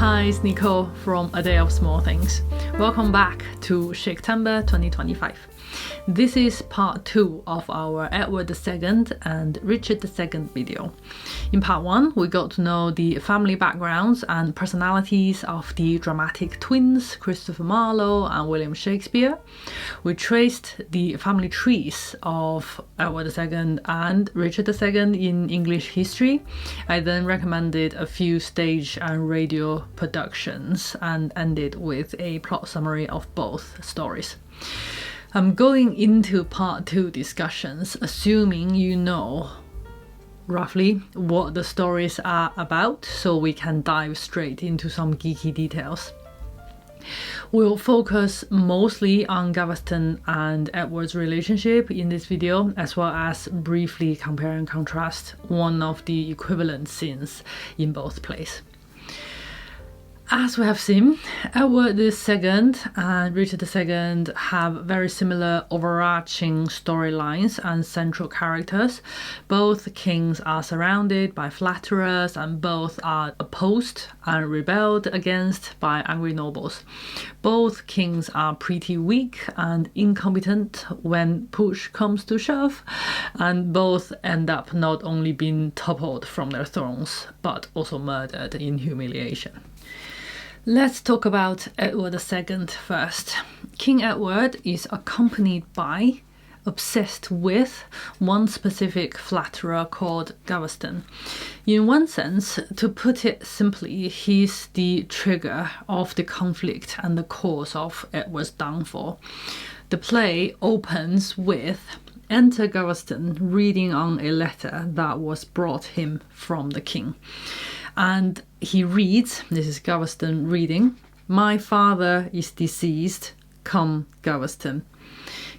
Hi, it's Nicole from A Day of Small Things. Welcome back to Shaketember 2025. This is part 2 of our Edward II and Richard II video. In part 1, we got to know the family backgrounds and personalities of the dramatic twins Christopher Marlowe and William Shakespeare. We traced the family trees of Edward II and Richard II in English history. I then recommended a few stage and radio productions and ended with a plot summary of both stories. I'm going into part 2 discussions assuming you know roughly what the stories are about, so we can dive straight into some geeky details. We'll focus mostly on Gaveston and Edward's relationship in this video, as well as briefly compare and contrast one of the equivalent scenes in both plays. As we have seen, Edward II and Richard II have very similar overarching storylines and central characters. Both kings are surrounded by flatterers and both are opposed and rebelled against by angry nobles. Both kings are pretty weak and incompetent when push comes to shove, and both end up not only being toppled from their thrones, but also murdered in humiliation. Let's talk about Edward II first. King Edward is accompanied by, obsessed with, one specific flatterer called Gaveston. In one sense, to put it simply, he's the trigger of the conflict and the cause of Edward's downfall. The play opens with Enter Gaveston reading on a letter that was brought him from the king. And he reads, this is Gaveston reading, "My father is deceased, come Gaveston."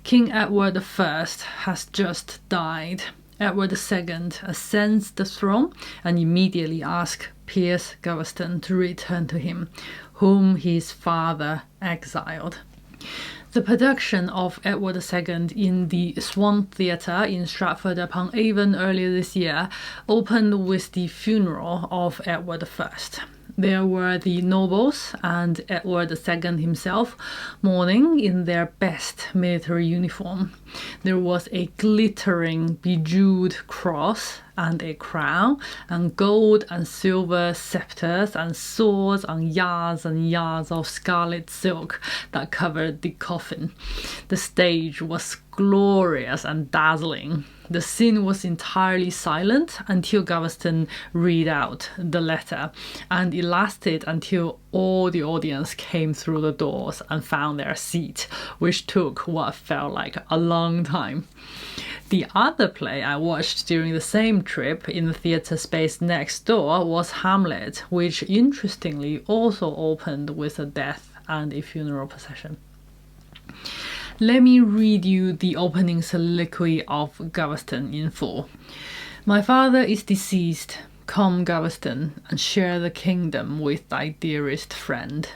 King Edward I has just died. Edward II ascends the throne and immediately asks Piers Gaveston to return to him, whom his father exiled. The production of Edward II in the Swan Theatre in Stratford-upon-Avon earlier this year opened with the funeral of Edward I. There were the nobles and Edward II himself mourning in their best military uniform. There was a glittering, bejeweled cross and a crown, and gold and silver scepters and swords and yards of scarlet silk that covered the coffin. The stage was glorious and dazzling. The scene was entirely silent until Gaveston read out the letter, and it lasted until all the audience came through the doors and found their seat, which took what felt like a long time. The other play I watched during the same trip in the theatre space next door was Hamlet, which interestingly also opened with a death and a funeral procession. Let me read you the opening soliloquy of Gaveston in full. "My father is deceased. Come, Gaveston, and share the kingdom with thy dearest friend."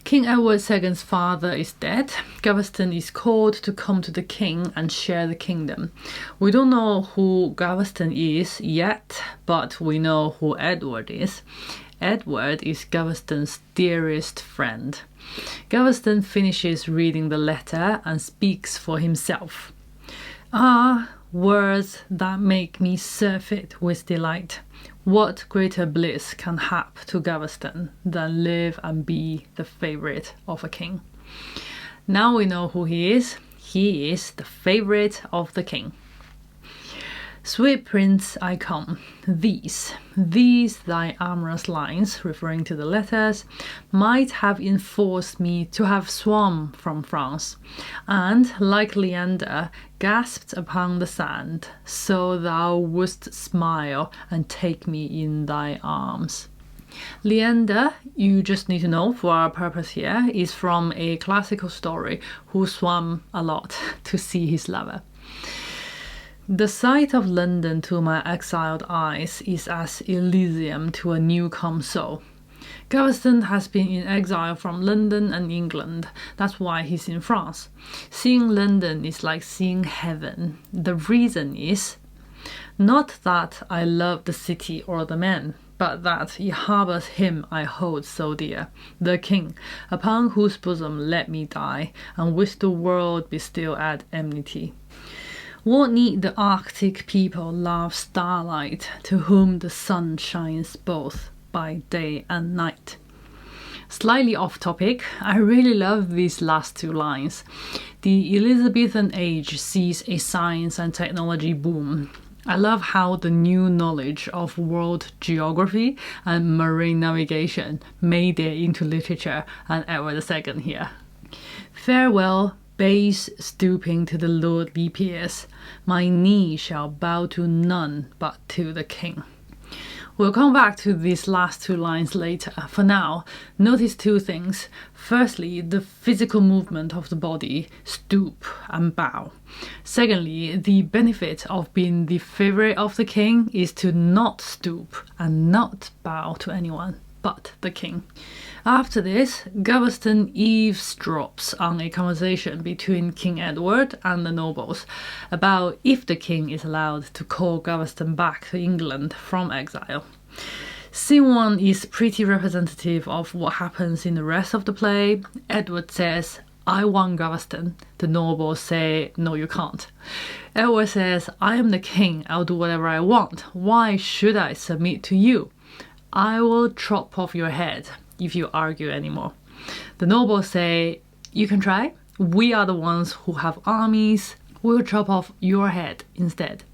King Edward II's father is dead. Gaveston is called to come to the king and share the kingdom. We don't know who Gaveston is yet, but we know who Edward is. Edward is Gaveston's dearest friend. Gaveston finishes reading the letter and speaks for himself. "Ah, words that make me surfeit with delight. What greater bliss can hap to Gaveston than live and be the favourite of a king?" Now we know who he is. He is the favourite of the king. "Sweet prince, I come. These thy amorous lines," referring to the letters, "might have enforced me to have swum from France, and, like Leander, gasped upon the sand, so thou wouldst smile and take me in thy arms." Leander, you just need to know for our purpose here, is from a classical story who swam a lot to see his lover. "The sight of London to my exiled eyes is as Elysium to a new-come soul." Gaveston has been in exile from London and England. That's why he's in France. Seeing London is like seeing heaven. The reason is not that I love the city or the man, but that he harbours him I hold so dear, the king, upon whose bosom let me die, and wish the world be still at enmity. What need the Arctic people love starlight, to whom the sun shines both by day and night? Slightly off topic, I really love these last two lines. The Elizabethan age sees a science and technology boom. I love how the new knowledge of world geography and marine navigation made it into literature and Edward II here. Farewell, base stooping to the lordly peers, my knee shall bow to none but to the king. We'll come back to these last two lines later. For now, notice two things. Firstly, the physical movement of the body, stoop and bow. Secondly, the benefit of being the favorite of the king is to not stoop and not bow to anyone but the king. After this, Gaveston eavesdrops on a conversation between King Edward and the nobles about if the king is allowed to call Gaveston back to England from exile. Scene 1 is pretty representative of what happens in the rest of the play. Edward says, I want Gaveston. The nobles say, no you can't. Edward says, I am the king, I'll do whatever I want. Why should I submit to you? I will chop off your head if you argue anymore. The nobles say, you can try. We are the ones who have armies. We'll chop off your head instead.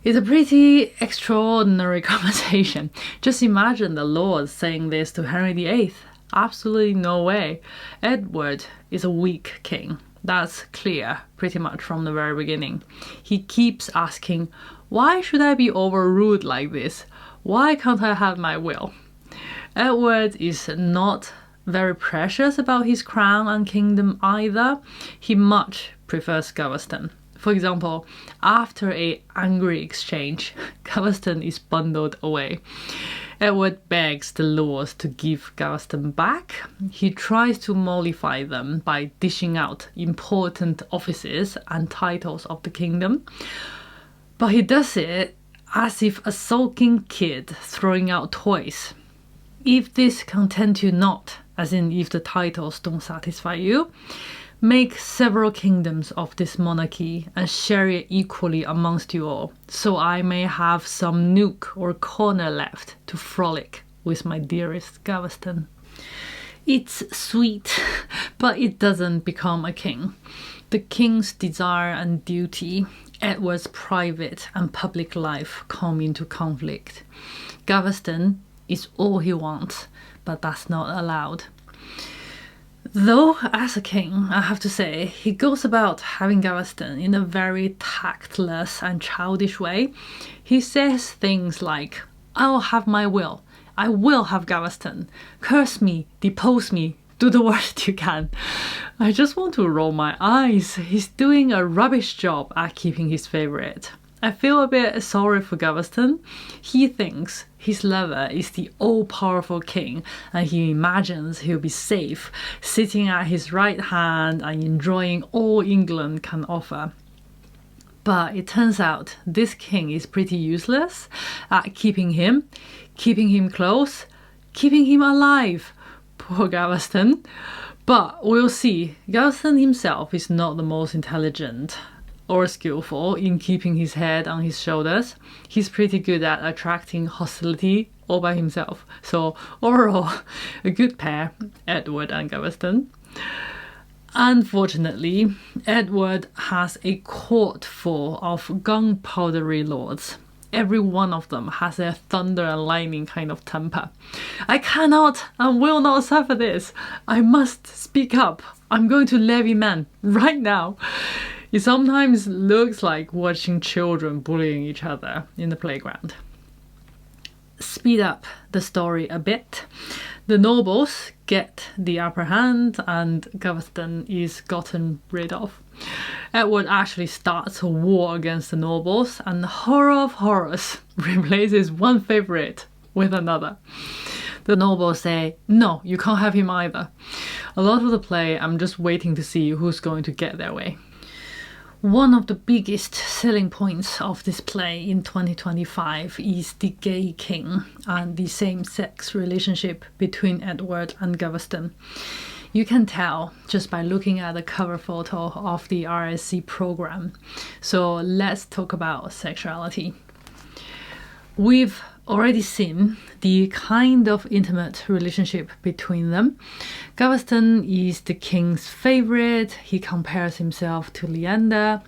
It's a pretty extraordinary conversation. Just imagine the lords saying this to Henry VIII. Absolutely no way. Edward is a weak king. That's clear pretty much from the very beginning. He keeps asking, why should I be overruled like this? Why can't I have my will? Edward is not very precious about his crown and kingdom either. He much prefers Gaveston. For example, after an angry exchange, Gaveston is bundled away. Edward begs the lords to give Gaveston back. He tries to mollify them by dishing out important offices and titles of the kingdom. But he does it as if a sulking kid throwing out toys. If this content you not, as in if the titles don't satisfy you, make several kingdoms of this monarchy and share it equally amongst you all, so I may have some nook or corner left to frolic with my dearest Gaveston. It's sweet, but it doesn't become a king. The king's desire and duty, Edward's private and public life come into conflict. Gaveston is all he wants, but that's not allowed. Though, as a king, I have to say, he goes about having Gaveston in a very tactless and childish way. He says things like, I'll have my will. I will have Gaveston. Curse me, depose me, do the worst you can. I just want to roll my eyes. He's doing a rubbish job at keeping his favourite. I feel a bit sorry for Gaveston. He thinks his lover is the all-powerful king and he imagines he'll be safe, sitting at his right hand and enjoying all England can offer. But it turns out this king is pretty useless at keeping him close, keeping him alive. Poor Gaveston. But we'll see. Gaveston himself is not the most intelligent or skillful in keeping his head on his shoulders. He's pretty good at attracting hostility all by himself. So overall, a good pair, Edward and Gaveston. Unfortunately, Edward has a court full of gunpowdery lords. Every one of them has a thunder and lightning kind of temper. I cannot and will not suffer this. I must speak up. I'm going to levy men right now. It sometimes looks like watching children bullying each other in the playground. Speed up the story a bit. The nobles get the upper hand and Gaveston is gotten rid of. Edward actually starts a war against the nobles and horror of horrors replaces one favourite with another. The nobles say, no, you can't have him either. A lot of the play I'm just waiting to see who's going to get their way. One of the biggest selling points of this play in 2025 is the gay king and the same-sex relationship between Edward and Gaveston. You can tell just by looking at the cover photo of the RSC program. So let's talk about sexuality. We've already seen the kind of intimate relationship between them. Gaveston is the king's favorite. He compares himself to Leander.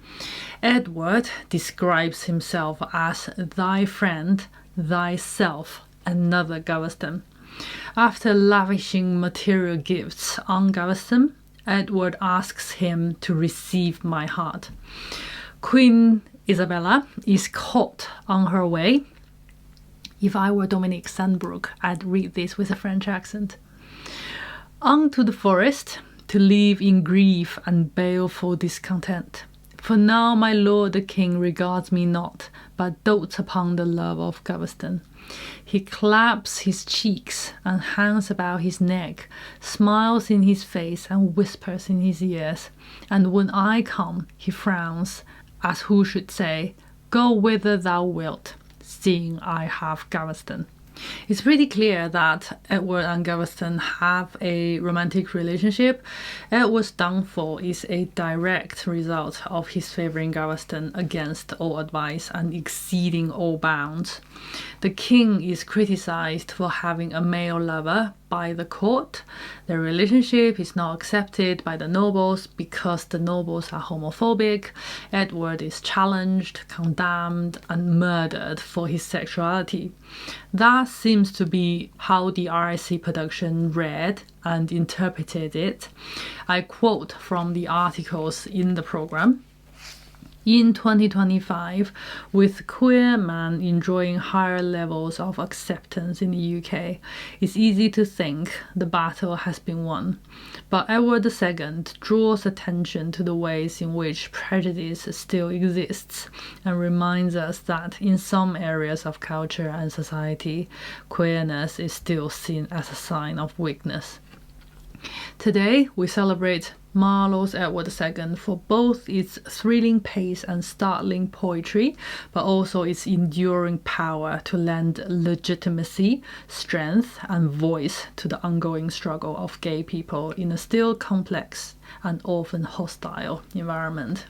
Edward describes himself as thy friend, thyself, another Gaveston. After lavishing material gifts on Gaveston, Edward asks him to receive my heart. Queen Isabella is caught on her way. If I were Dominic Sandbrook, I'd read this with a French accent. On to the forest, to live in grief and baleful discontent. For now my lord the king regards me not, but dotes upon the love of Gaveston. He claps his cheeks and hangs about his neck, smiles in his face and whispers in his ears. And when I come, he frowns, as who should say, go whither thou wilt, seeing I have Gaveston. It's pretty clear that Edward and Gaveston have a romantic relationship. Edward's downfall is a direct result of his favouring Gaveston against all advice and exceeding all bounds. The king is criticised for having a male lover by the court. Their relationship is not accepted by the nobles because the nobles are homophobic. Edward is challenged, condemned, and murdered for his sexuality. That seems to be how the RSC production read and interpreted it. I quote from the articles in the program. In 2025, with queer men enjoying higher levels of acceptance in the UK, it's easy to think the battle has been won. But Edward II draws attention to the ways in which prejudice still exists and reminds us that in some areas of culture and society, queerness is still seen as a sign of weakness. Today, we celebrate Marlowe's Edward II for both its thrilling pace and startling poetry, but also its enduring power to lend legitimacy, strength, and voice to the ongoing struggle of gay people in a still complex and often hostile environment.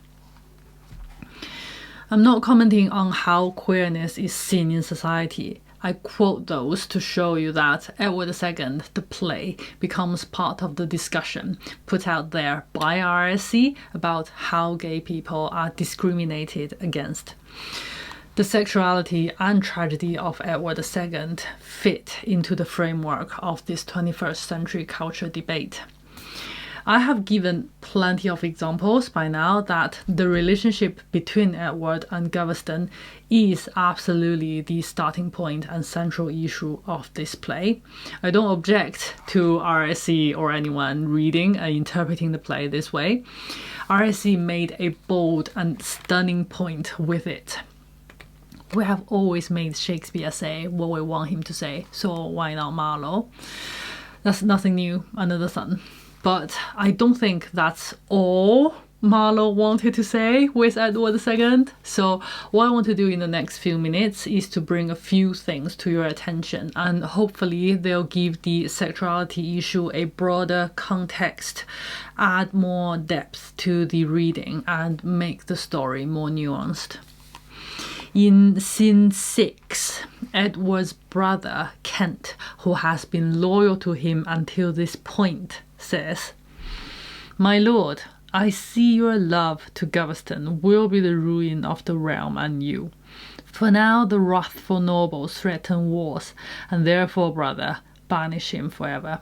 I'm not commenting on how queerness is seen in society. I quote those to show you that Edward II, the play, becomes part of the discussion put out there by RSC about how gay people are discriminated against. The sexuality and tragedy of Edward II fit into the framework of this 21st century culture debate. I have given plenty of examples by now that the relationship between Edward and Gaveston is absolutely the starting point and central issue of this play. I don't object to RSC or anyone reading and interpreting the play this way. RSC made a bold and stunning point with it. We have always made Shakespeare say what we want him to say, so why not Marlowe? That's nothing new under the sun. But I don't think that's all Marlowe wanted to say with Edward II. So what I want to do in the next few minutes is to bring a few things to your attention, and hopefully they'll give the sexuality issue a broader context, add more depth to the reading, and make the story more nuanced. In scene 6, Edward's brother, Kent, who has been loyal to him until this point, says, "My lord, I see your love to Gaveston will be the ruin of the realm and you. For now the wrathful nobles threaten wars, and therefore, brother, banish him forever."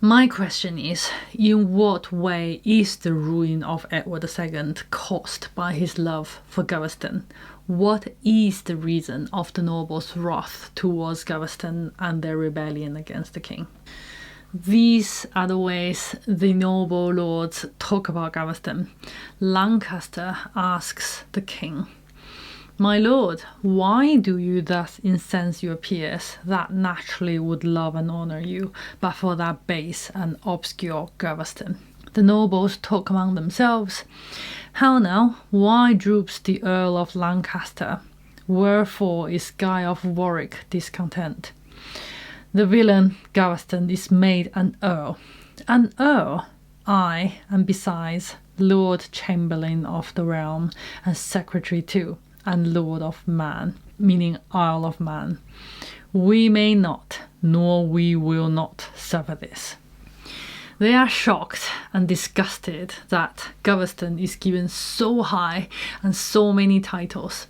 My question is, in what way is the ruin of Edward II caused by his love for Gaveston? What is the reason of the nobles' wrath towards Gaveston and their rebellion against the king? These are the ways the noble lords talk about Gaveston. Lancaster asks the king, "My lord, why do you thus incense your peers that naturally would love and honour you, but for that base and obscure Gaveston?" The nobles talk among themselves. How now? Why droops the Earl of Lancaster? Wherefore is Guy of Warwick discontent? The villain Gaveston is made an earl. An earl? Aye, and besides, Lord Chamberlain of the realm, and secretary too, and Lord of Man, meaning Isle of Man. We may not, nor we will not suffer this. They are shocked and disgusted that Gaveston is given so high and so many titles.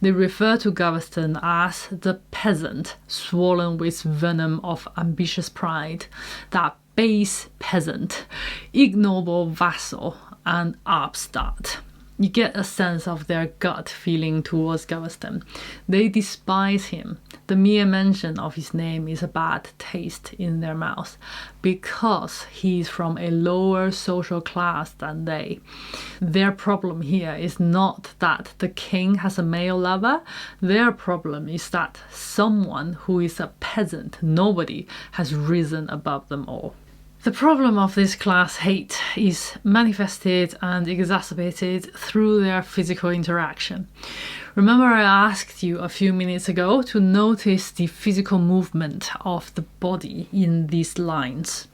They refer to Gaveston as the peasant swollen with venom of ambitious pride, that base peasant, ignoble vassal, and upstart. You get a sense of their gut feeling towards Gaveston. They despise him. The mere mention of his name is a bad taste in their mouths because he is from a lower social class than they. Their problem here is not that the king has a male lover. Their problem is that someone who is a peasant, nobody, has risen above them all. The problem of this class hate is manifested and exacerbated through their physical interaction. Remember I asked you a few minutes ago to notice the physical movement of the body in these lines.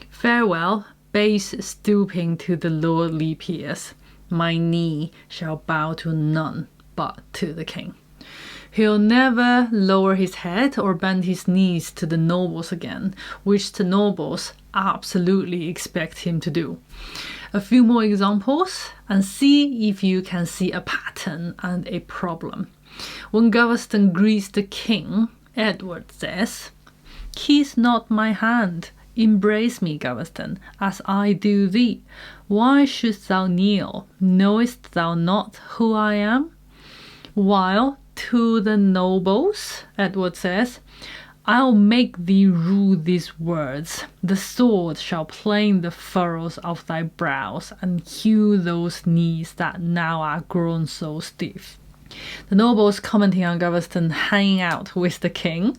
Farewell, base stooping to the lordly peers. My knee shall bow to none but to the king. He'll never lower his head or bend his knees to the nobles again, which the nobles absolutely expect him to do. A few more examples and see if you can see a pattern and a problem. When Gaveston greets the king, Edward says, "Kiss not my hand, embrace me, Gaveston, as I do thee. Why shouldst thou kneel? Knowest thou not who I am?" While to the nobles, Edward says, "I'll make thee rue these words. The sword shall plane the furrows of thy brows and hew those knees that now are grown so stiff." The nobles commenting on Gaveston hanging out with the king.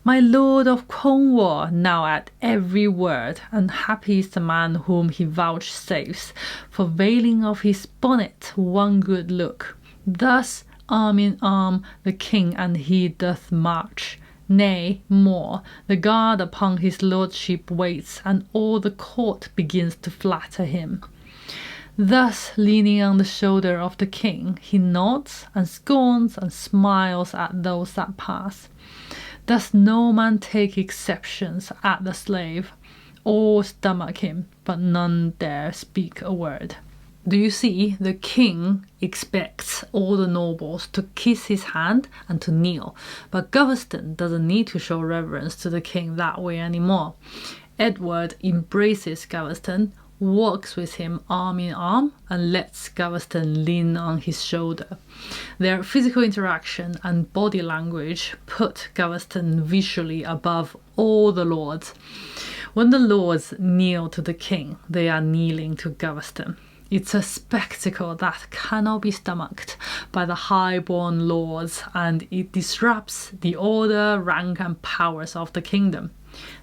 "My lord of Cornwall now at every word, and happy is the man whom he vouchsafes, for veiling of his bonnet one good look. Thus arm in arm the king and he doth march. Nay, more, the guard upon his lordship waits, and all the court begins to flatter him." Thus, leaning on the shoulder of the king, he nods and scorns and smiles at those that pass. Does no man take exceptions at the slave? All stomach him, but none dare speak a word. Do you see? The king expects all the nobles to kiss his hand and to kneel, but Gaveston doesn't need to show reverence to the king that way anymore. Edward embraces Gaveston, walks with him arm in arm, and lets Gaveston lean on his shoulder. Their physical interaction and body language put Gaveston visually above all the lords. When the lords kneel to the king, they are kneeling to Gaveston. It's a spectacle that cannot be stomached by the high-born lords, and it disrupts the order, rank, and powers of the kingdom.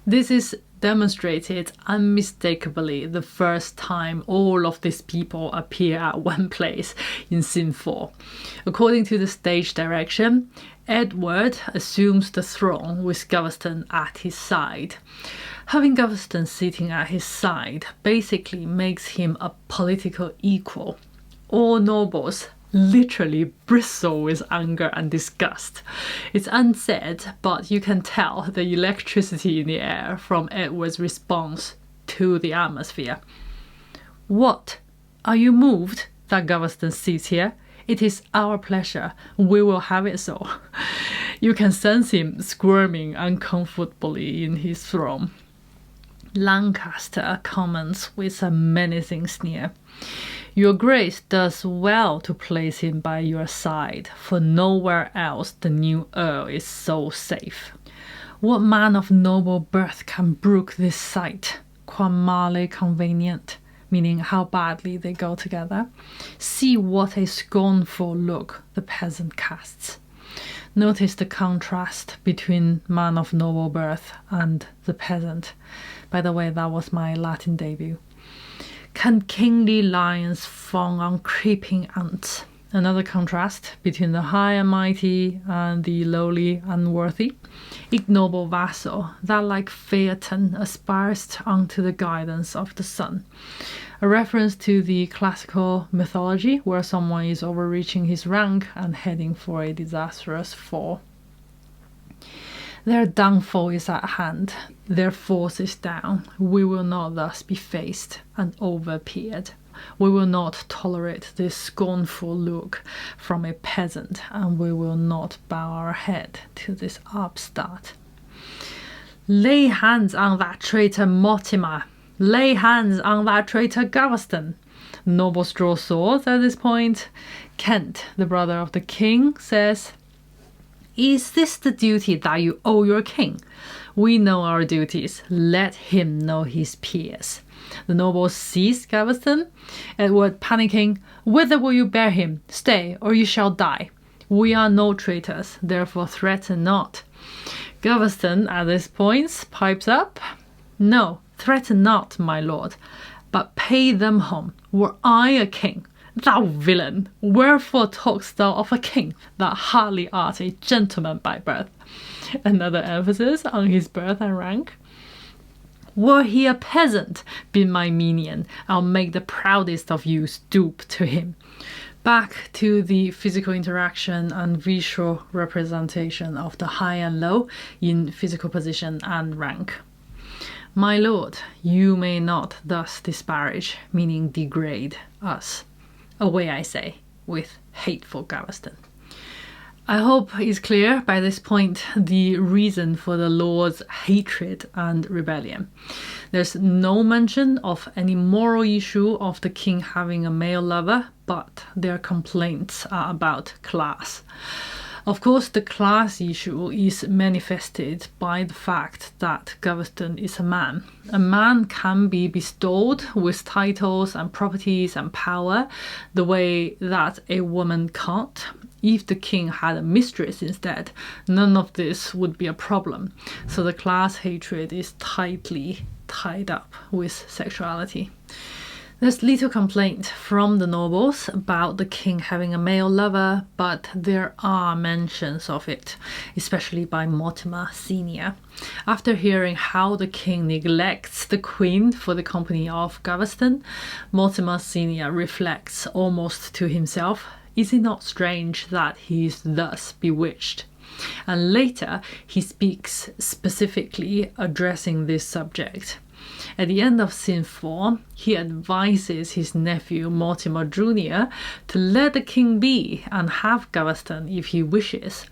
This is demonstrated unmistakably the first time all of these people appear at one place in Scene 4. According to the stage direction, Edward assumes the throne with Gaveston at his side. Having Gaveston sitting at his side basically makes him a political equal. All nobles literally bristle with anger and disgust. It's unsaid, but you can tell the electricity in the air from Edward's response to the atmosphere. "What? Are you moved that Gaveston sits here? It is our pleasure. We will have it so." You can sense him squirming uncomfortably in his throne. Lancaster comments with a menacing sneer, "Your Grace does well to place him by your side, for nowhere else the new Earl is so safe. What man of noble birth can brook this sight? Quam male convenient," meaning how badly they go together. "See what a scornful look the peasant casts." Notice the contrast between man of noble birth and the peasant. By the way, that was my Latin debut. Can kingly lions fawn on creeping ants? Another contrast between the high and mighty and the lowly and worthy. Ignoble vassal that like Phaeton aspires unto the guidance of the sun. A reference to the classical mythology where someone is overreaching his rank and heading for a disastrous fall. Their downfall is at hand, their force is down. We will not thus be faced and overpeered. We will not tolerate this scornful look from a peasant, and we will not bow our head to this upstart. Lay hands on that traitor Mortimer! Lay hands on that traitor Gaveston! Nobles draw swords at this point. Kent, the brother of the king, says, "Is this the duty that you owe your king? We know our duties. Let him know his peers." The nobles seize Gaveston. Edward, panicking, "Whither will you bear him? Stay, or you shall die. We are no traitors, therefore threaten not." Gaveston, at this point, pipes up, "No, threaten not, my lord, but pay them home. Were I a king, thou villain, wherefore talkst thou of a king? Thou hardly art a gentleman by birth." Another emphasis on his birth and rank. "Were he a peasant, be my minion, I'll make the proudest of you stoop to him." Back to the physical interaction and visual representation of the high and low in physical position and rank. "My lord, you may not thus disparage," meaning degrade, "us. Away, I say, with hateful Gaveston." I hope it's clear by this point the reason for the Lord's hatred and rebellion. There's no mention of any moral issue of the king having a male lover, but their complaints are about class. Of course, the class issue is manifested by the fact that Gaveston is a man. A man can be bestowed with titles and properties and power the way that a woman can't. If the king had a mistress instead, none of this would be a problem. So the class hatred is tightly tied up with sexuality. There's little complaint from the nobles about the king having a male lover, but there are mentions of it, especially by Mortimer Sr. After hearing how the king neglects the queen for the company of Gaveston, Mortimer Sr. reflects almost to himself, "Is it not strange that he is thus bewitched?" And later he speaks specifically addressing this subject. At the end of scene 4, he advises his nephew Mortimer Jr. to let the king be and have Gaveston if he wishes.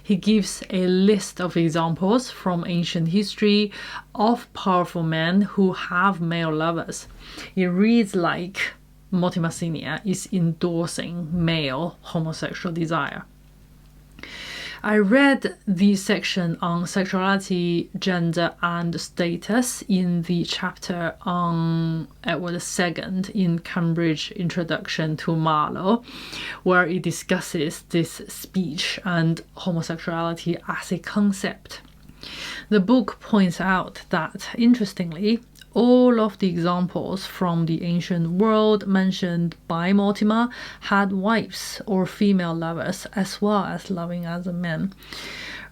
He gives a list of examples from ancient history of powerful men who have male lovers. It reads like Mortimer Sr. is endorsing male homosexual desire. I read the section on sexuality, gender and status in the chapter on Edward II in Cambridge Introduction to Marlowe, where it discusses this speech and homosexuality as a concept. The book points out that, interestingly, all of the examples from the ancient world mentioned by Mortimer had wives or female lovers as well as loving other men.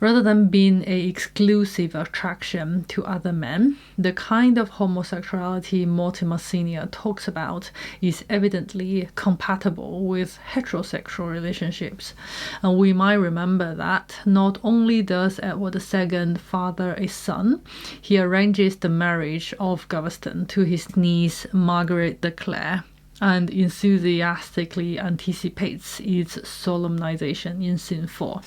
Rather than being an exclusive attraction to other men, the kind of homosexuality Mortimer Sr. talks about is evidently compatible with heterosexual relationships. And we might remember that not only does Edward II father a son, he arranges the marriage of Gaveston to his niece Margaret de Clare and enthusiastically anticipates its solemnization in scene 4.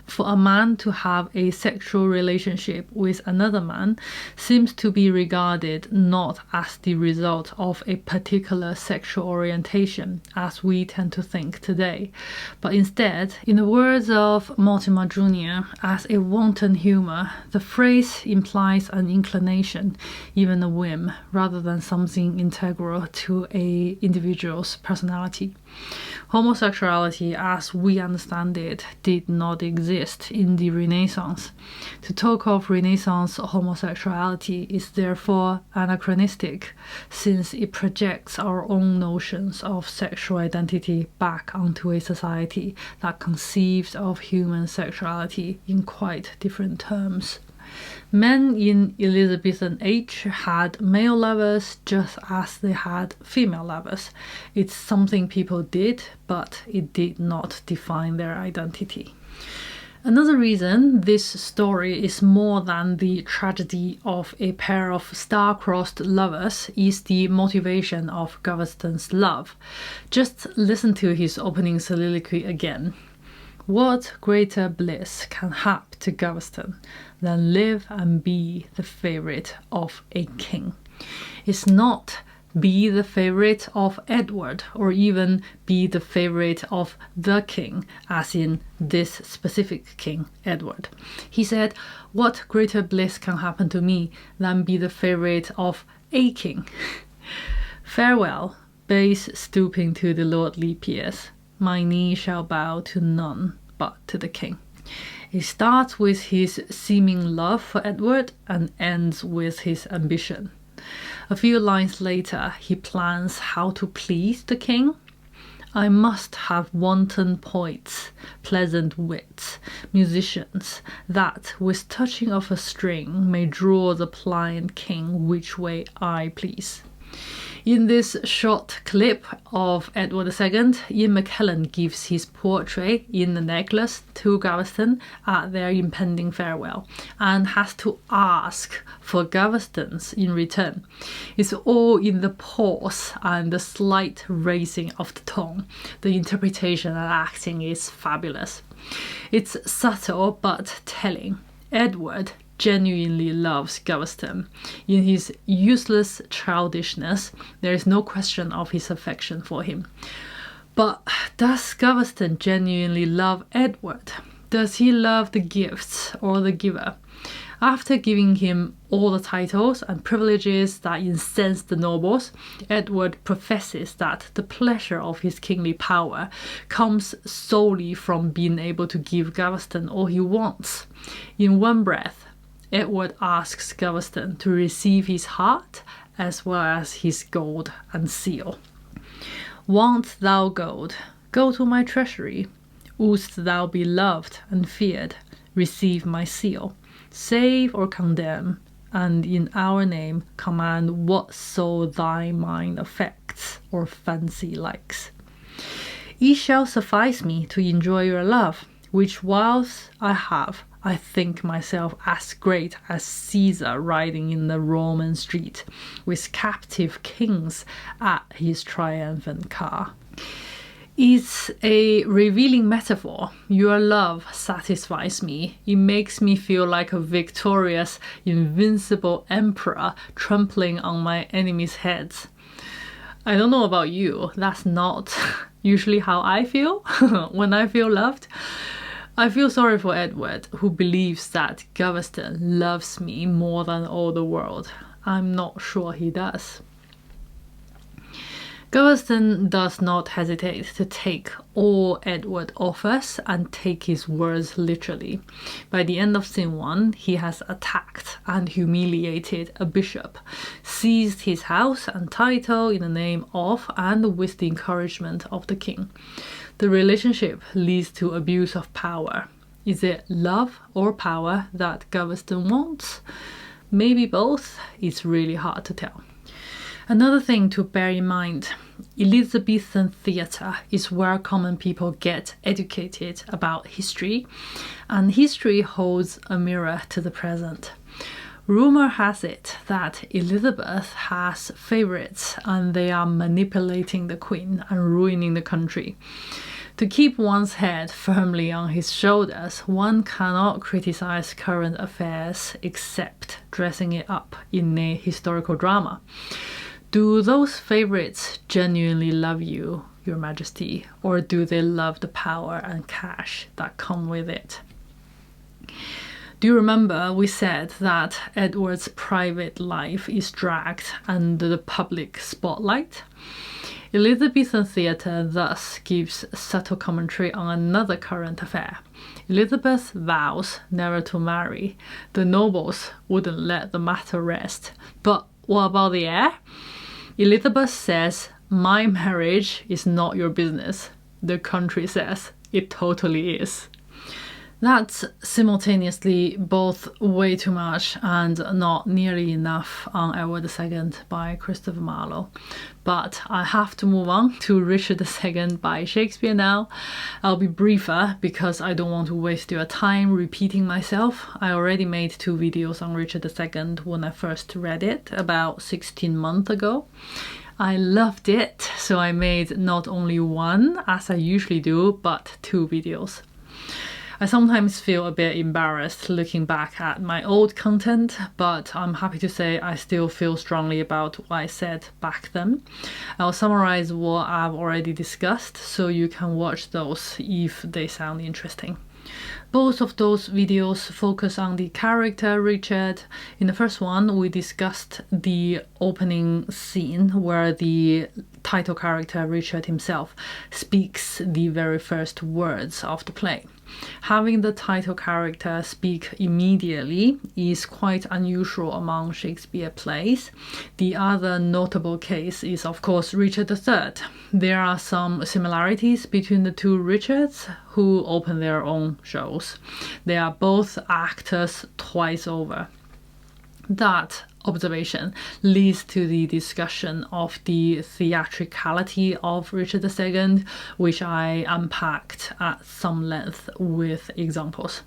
For a man to have a sexual relationship with another man seems to be regarded not as the result of a particular sexual orientation, as we tend to think today, but instead, in the words of Mortimer Jr., as a wanton humor. The phrase implies an inclination, even a whim, rather than something integral to an individual's personality. Homosexuality, as we understand it, did not exist in the Renaissance. To talk of Renaissance homosexuality is therefore anachronistic, since it projects our own notions of sexual identity back onto a society that conceived of human sexuality in quite different terms. Men in Elizabethan age had male lovers just as they had female lovers. It's something people did, but it did not define their identity. Another reason this story is more than the tragedy of a pair of star-crossed lovers is the motivation of Gaveston's love. Just listen to his opening soliloquy again. What greater bliss can happen to Gaveston than live and be the favourite of a king? It's not be the favourite of Edward or even be the favourite of the king, as in this specific king, Edward. He said, what greater bliss can happen to me than be the favourite of a king? Farewell, base stooping to the lordly peers. My knee shall bow to none but to the king. It starts with his seeming love for Edward and ends with his ambition. A few lines later, he plans how to please the king. I must have wanton poets, pleasant wits, musicians, that with touching of a string may draw the pliant king which way I please. In this short clip of Edward II, Ian McKellen gives his portrait in the necklace to Gaveston at their impending farewell and has to ask for Gaveston's in return. It's all in the pause and the slight raising of the tone. The interpretation and acting is fabulous. It's subtle but telling. Edward genuinely loves Gaveston. In his useless childishness, there is no question of his affection for him. But does Gaveston genuinely love Edward? Does he love the gifts or the giver? After giving him all the titles and privileges that incense the nobles, Edward professes that the pleasure of his kingly power comes solely from being able to give Gaveston all he wants. In one breath, Edward asks Gaveston to receive his heart as well as his gold and seal. Want thou gold? Go to my treasury. Wouldst thou be loved and feared? Receive my seal. Save or condemn, and in our name command whatso thy mind affects or fancy likes. It shall suffice me to enjoy your love, which whilst I have, I think myself as great as Caesar riding in the Roman street, with captive kings at his triumphant car. It's a revealing metaphor. Your love satisfies me. It makes me feel like a victorious, invincible emperor trampling on my enemies' heads. I don't know about you, that's not usually how I feel when I feel loved. I feel sorry for Edward, who believes that Gaveston loves me more than all the world. I'm not sure he does. Gaveston does not hesitate to take all Edward offers and take his words literally. By the end of scene 1, he has attacked and humiliated a bishop, seized his house and title in the name of and with the encouragement of the king. The relationship leads to abuse of power. Is it love or power that Gaveston wants? Maybe both. It's really hard to tell. Another thing to bear in mind, Elizabethan theatre is where common people get educated about history, and history holds a mirror to the present. Rumor has it that Elizabeth has favourites and they are manipulating the queen and ruining the country. To keep one's head firmly on his shoulders, one cannot criticize current affairs except dressing it up in a historical drama. Do those favourites genuinely love you, Your Majesty, or do they love the power and cash that come with it? Do you remember we said that Edward's private life is dragged under the public spotlight? Elizabethan theatre thus gives subtle commentary on another current affair. Elizabeth vows never to marry. The nobles wouldn't let the matter rest. But what about the heir? Elizabeth says, "My marriage is not your business." The country says, "It totally is." That's simultaneously both way too much and not nearly enough on Edward II by Christopher Marlowe. But I have to move on to Richard II by Shakespeare now. I'll be briefer because I don't want to waste your time repeating myself. I already made 2 videos on Richard II when I first read it about 16 months ago. I loved it, so I made not only one, as I usually do, but 2 videos. I sometimes feel a bit embarrassed looking back at my old content, but I'm happy to say I still feel strongly about what I said back then. I'll summarize what I've already discussed so you can watch those if they sound interesting. Both of those videos focus on the character Richard. In the first one, we discussed the opening scene where the title character Richard himself speaks the very first words of the play. Having the title character speak immediately is quite unusual among Shakespeare plays. The other notable case is, of course, Richard III. There are some similarities between the 2 Richards who open their own shows. They are both actors twice over. That observation leads to the discussion of the theatricality of Richard II, which I unpacked at some length with examples.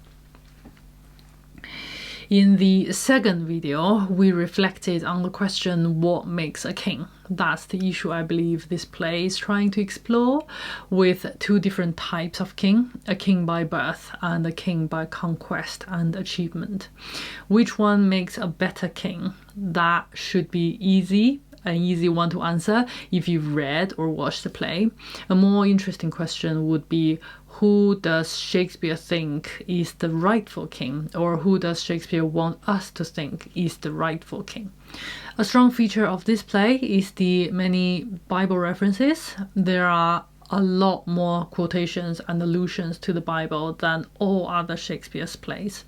In the second video, we reflected on the question, what makes a king? That's the issue I believe this play is trying to explore, with 2 different types of king, a king by birth and a king by conquest and achievement. Which one makes a better king? That should be an easy one to answer if you've read or watched the play. A more interesting question would be, who does Shakespeare think is the rightful king, or who does Shakespeare want us to think is the rightful king? A strong feature of this play is the many Bible references. There are a lot more quotations and allusions to the Bible than all other Shakespeare's plays.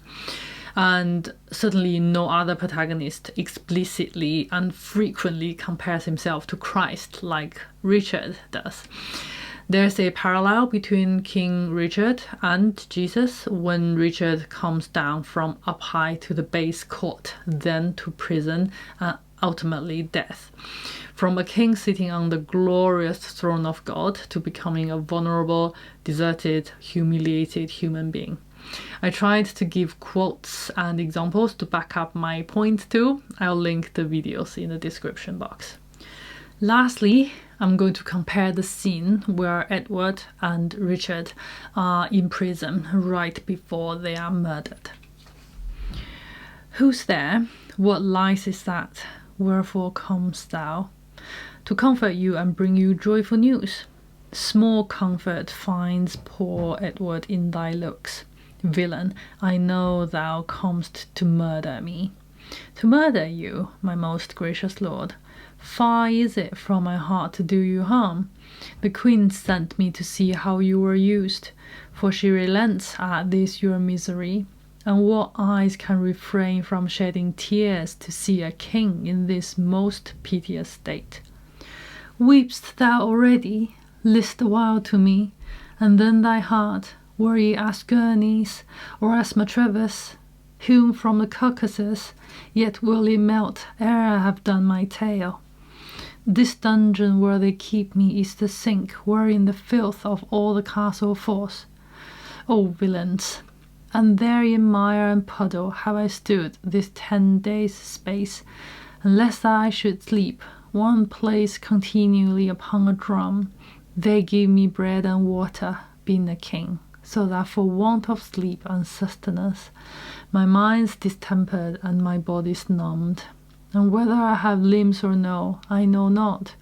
And certainly no other protagonist explicitly and frequently compares himself to Christ like Richard does. There's a parallel between King Richard and Jesus when Richard comes down from up high to the base court, then to prison, and ultimately death. From a king sitting on the glorious throne of God to becoming a vulnerable, deserted, humiliated human being. I tried to give quotes and examples to back up my point too. I'll link the videos in the description box. Lastly, I'm going to compare the scene where Edward and Richard are in prison right before they are murdered. Who's there? What lies is that? Wherefore comest thou? To comfort you and bring you joyful news. Small comfort finds poor Edward in thy looks. Villain, I know thou comest to murder me. To murder you, my most gracious lord. Far is it from my heart to do you harm. The queen sent me to see how you were used, for she relents at this your misery. And what eyes can refrain from shedding tears to see a king in this most piteous state? Weep'st thou already? List awhile to me, and then thy heart, were ye as Gurneys, or as Matrevis, hewn from the Caucasus, yet will it melt ere I have done my tale. This dungeon where they keep me is the sink wherein the filth of all the castle falls. O villains! And there in mire and puddle have I stood this 10 days' space, and lest I should sleep one place continually upon a drum, they give me bread and water, being a king, so that for want of sleep and sustenance, my mind's distempered and my body's numbed. And whether I have limbs or no, I know not.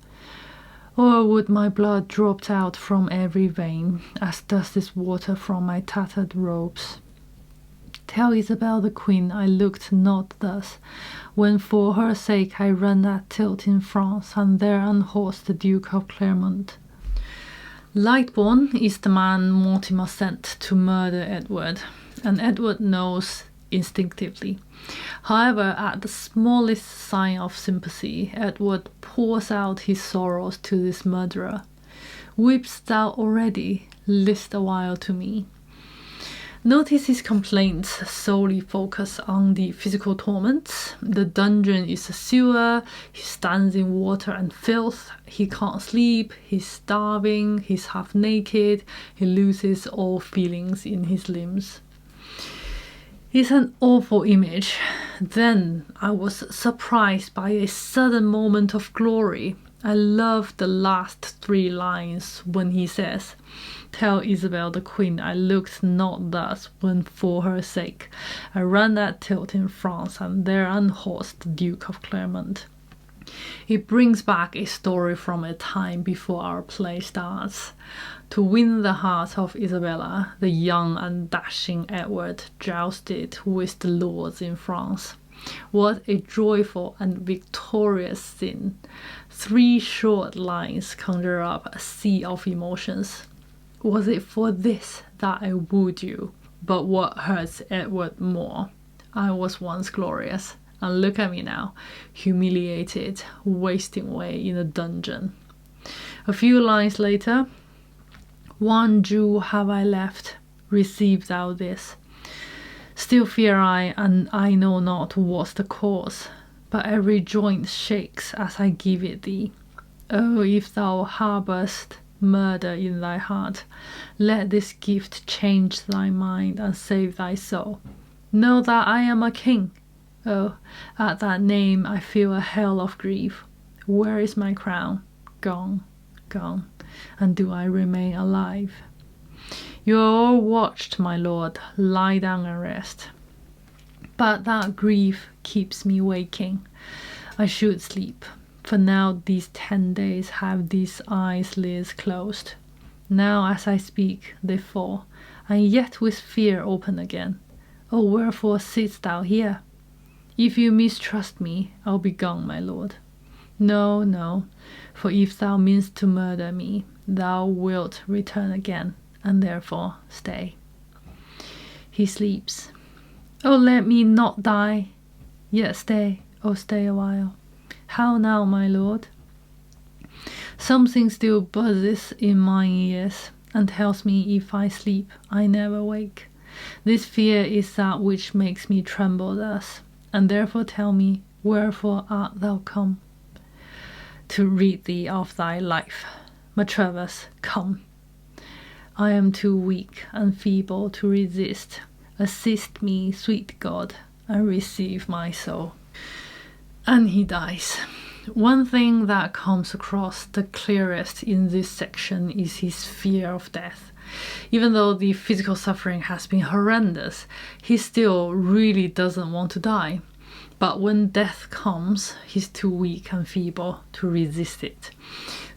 Or would my blood dropped out from every vein, as does this water from my tattered robes. Tell Isabel the Queen I looked not thus, when for her sake I ran that tilt in France, and there unhorsed the Duke of Clermont. Lightborn is the man Mortimer sent to murder Edward, and Edward knows instinctively. However, at the smallest sign of sympathy, Edward pours out his sorrows to this murderer. Weep'st thou already? List awhile to me. Notice his complaints solely focus on the physical torments. The dungeon is a sewer, he stands in water and filth, he can't sleep, he's starving, he's half naked, he loses all feelings in his limbs. It's an awful image. Then I was surprised by a sudden moment of glory. I love the last 3 lines when he says, Tell Isabel the Queen I looked not thus, when for her sake I ran that tilt in France, and there unhorsed the Duke of Clermont. It brings back a story from a time before our play starts. To win the heart of Isabella, the young and dashing Edward jousted with the lords in France. What a joyful and victorious scene. 3 short lines conjure up a sea of emotions. Was it for this that I wooed you? But what hurts Edward more? I was once glorious, and look at me now, humiliated, wasting away in a dungeon. A few lines later, one Jew have I left, receive thou this. Still fear I, and I know not what's the cause, but every joint shakes as I give it thee. Oh, if thou harbourest murder in thy heart, let this gift change thy mind and save thy soul. Know that I am a king. Oh, at that name I feel a hell of grief. Where is my crown? Gone, gone. And do I remain alive? You are all watched, my lord. Lie down and rest. But that grief keeps me waking. I should sleep, for now these 10 days have these eyelids closed. Now as I speak they fall, and yet with fear open again. Oh, wherefore sitst thou here? If you mistrust me, I'll be gone, my lord. No, no, for if thou meanst to murder me, thou wilt return again, and therefore stay. He sleeps. Oh, let me not die, yet stay, oh stay a while. How now, my lord? Something still buzzes in mine ears, and tells me if I sleep, I never wake. This fear is that which makes me tremble thus, and therefore tell me, wherefore art thou come? To rid thee of thy life. Matrevis, come. I am too weak and feeble to resist. Assist me, sweet God, and receive my soul. And he dies. One thing that comes across the clearest in this section is his fear of death. Even though the physical suffering has been horrendous, he still really doesn't want to die. But when death comes, he's too weak and feeble to resist it.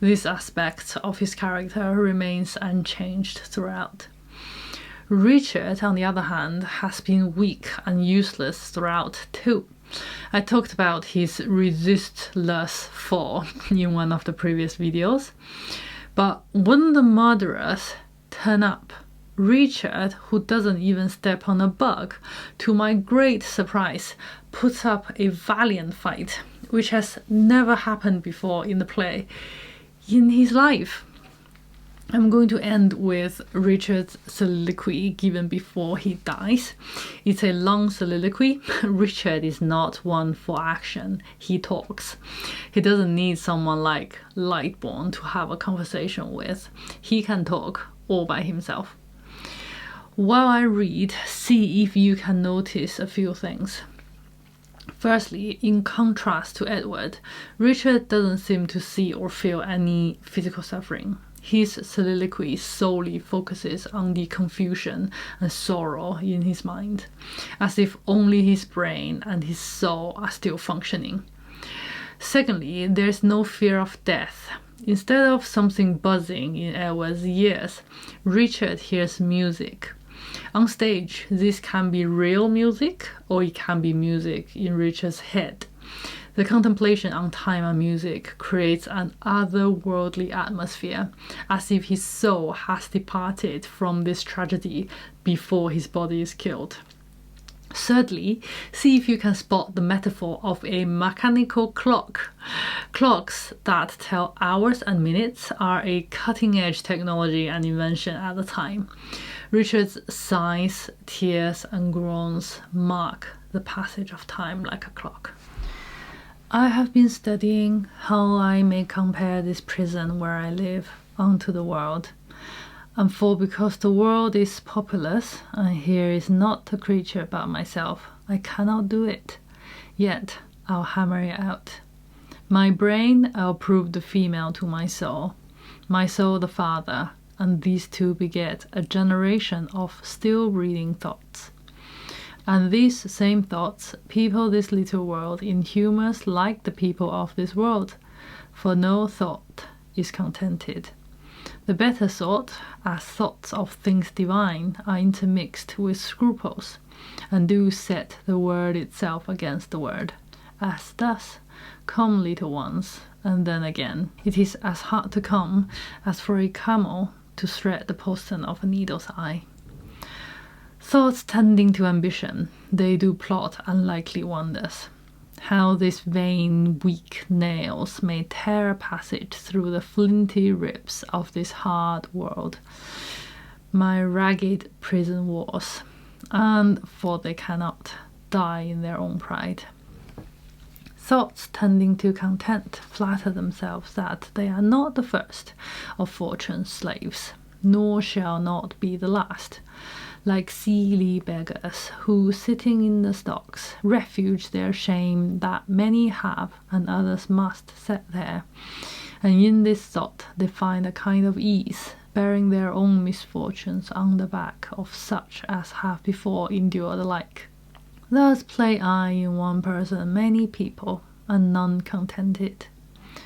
This aspect of his character remains unchanged throughout. Richard, on the other hand, has been weak and useless throughout too. I talked about his resistless fall in one of the previous videos. But when the murderers turn up, Richard, who doesn't even step on a bug, to my great surprise, puts up a valiant fight, which has never happened before in the play in his life. I'm going to end with Richard's soliloquy given before he dies. It's a long soliloquy. Richard is not one for action. He talks. He doesn't need someone like Lightborn to have a conversation with. He can talk all by himself. While I read, see if you can notice a few things. Firstly, in contrast to Edward, Richard doesn't seem to see or feel any physical suffering. His soliloquy solely focuses on the confusion and sorrow in his mind, as if only his brain and his soul are still functioning. Secondly, there's no fear of death. Instead of something buzzing in Edward's ears, Richard hears music. On stage, this can be real music or it can be music in Richard's head. The contemplation on time and music creates an otherworldly atmosphere, as if his soul has departed from this tragedy before his body is killed. Thirdly, see if you can spot the metaphor of a mechanical clock. Clocks that tell hours and minutes are a cutting-edge technology and invention at the time. Richard's sighs, tears, and groans mark the passage of time like a clock. I have been studying how I may compare this prison where I live unto the world. And for because the world is populous, and here is not a creature but myself, I cannot do it. Yet I'll hammer it out. My brain I'll prove the female to my soul the father, and these two beget a generation of still breathing thoughts. And these same thoughts people this little world in humours like the people of this world, for no thought is contented. The better sort, as thoughts of things divine, are intermixed with scruples, and do set the word itself against the word, as thus, come little ones, and then again, it is as hard to come as for a camel to thread the postern of a needle's eye. Thoughts tending to ambition, they do plot unlikely wonders. How these vain, weak nails may tear a passage through the flinty ribs of this hard world, my ragged prison walls, and for they cannot die in their own pride. Thoughts tending to content flatter themselves that they are not the first of fortune's slaves, nor shall not be the last, like seely beggars who, sitting in the stocks, refuge their shame that many have and others must set there, and in this thought they find a kind of ease, bearing their own misfortunes on the back of such as have before endured the like. Thus play I in one person many people, and none contented.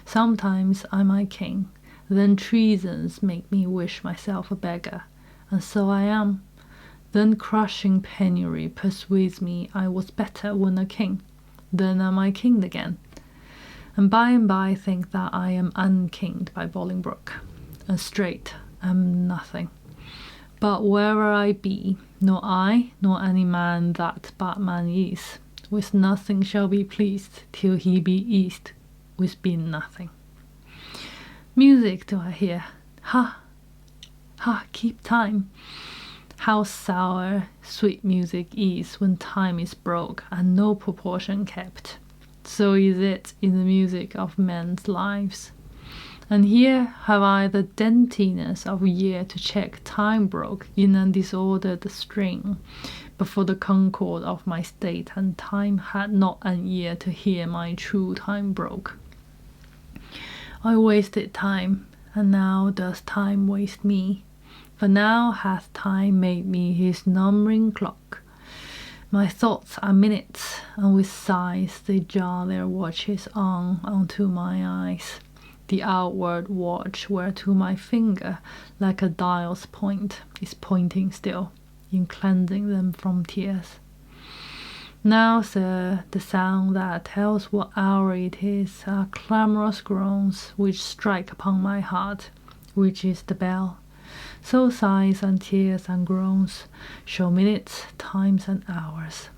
Sometimes I'm my king, then treasons make me wish myself a beggar, and so I am. Then crushing penury persuades me I was better when a king. Then am I kinged again, and by think that I am unkinged by Bolingbroke, and straight am nothing. But wherever I be, nor I, nor any man that but man is, with nothing shall be pleased till he be eased with being nothing. Music do I hear? Ha! Ha! Keep time! How sour sweet music is when time is broke and no proportion kept. So is it in the music of men's lives. And here have I the daintiness of year to check time broke in a disordered string, before the concord of my state and time had not an ear to hear my true time broke. I wasted time, and now does time waste me. For now hath time made me his numbering clock. My thoughts are minutes, and with sighs they jar their watches on unto my eyes. The outward watch whereto my finger, like a dial's point, is pointing still, in cleansing them from tears. Now, sir, the sound that tells what hour it is are clamorous groans which strike upon my heart, which is the bell. So sighs and tears and groans show minutes, times, and hours.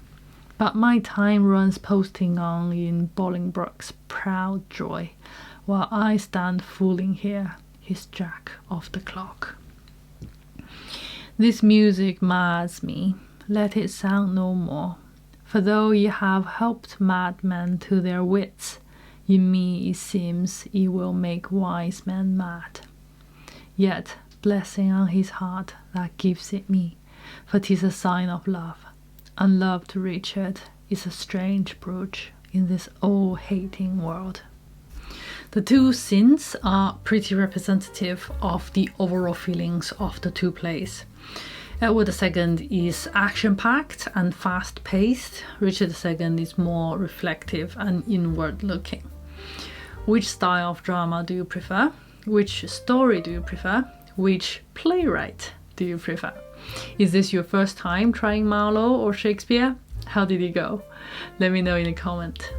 But my time runs posting on in Bolingbroke's proud joy, while I stand fooling here, his jack of the clock. This music mads me, let it sound no more. For though ye have helped madmen to their wits, in me it seems ye will make wise men mad. Yet blessing on his heart that gives it me, for 'tis a sign of love, and love to Richard is a strange brooch in this all-hating world. The two scenes are pretty representative of the overall feelings of the two plays. Edward II is action-packed and fast-paced. Richard II is more reflective and inward-looking. Which style of drama do you prefer? Which story do you prefer? Which playwright do you prefer? Is this your first time trying Marlowe or Shakespeare? How did it go? Let me know in a comment.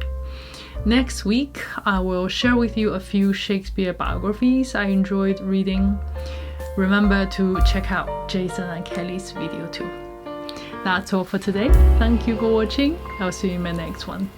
Next week, I will share with you a few Shakespeare biographies I enjoyed reading. Remember to check out Jason and Kelly's video too. That's all for today. Thank you for watching. I'll see you in my next one.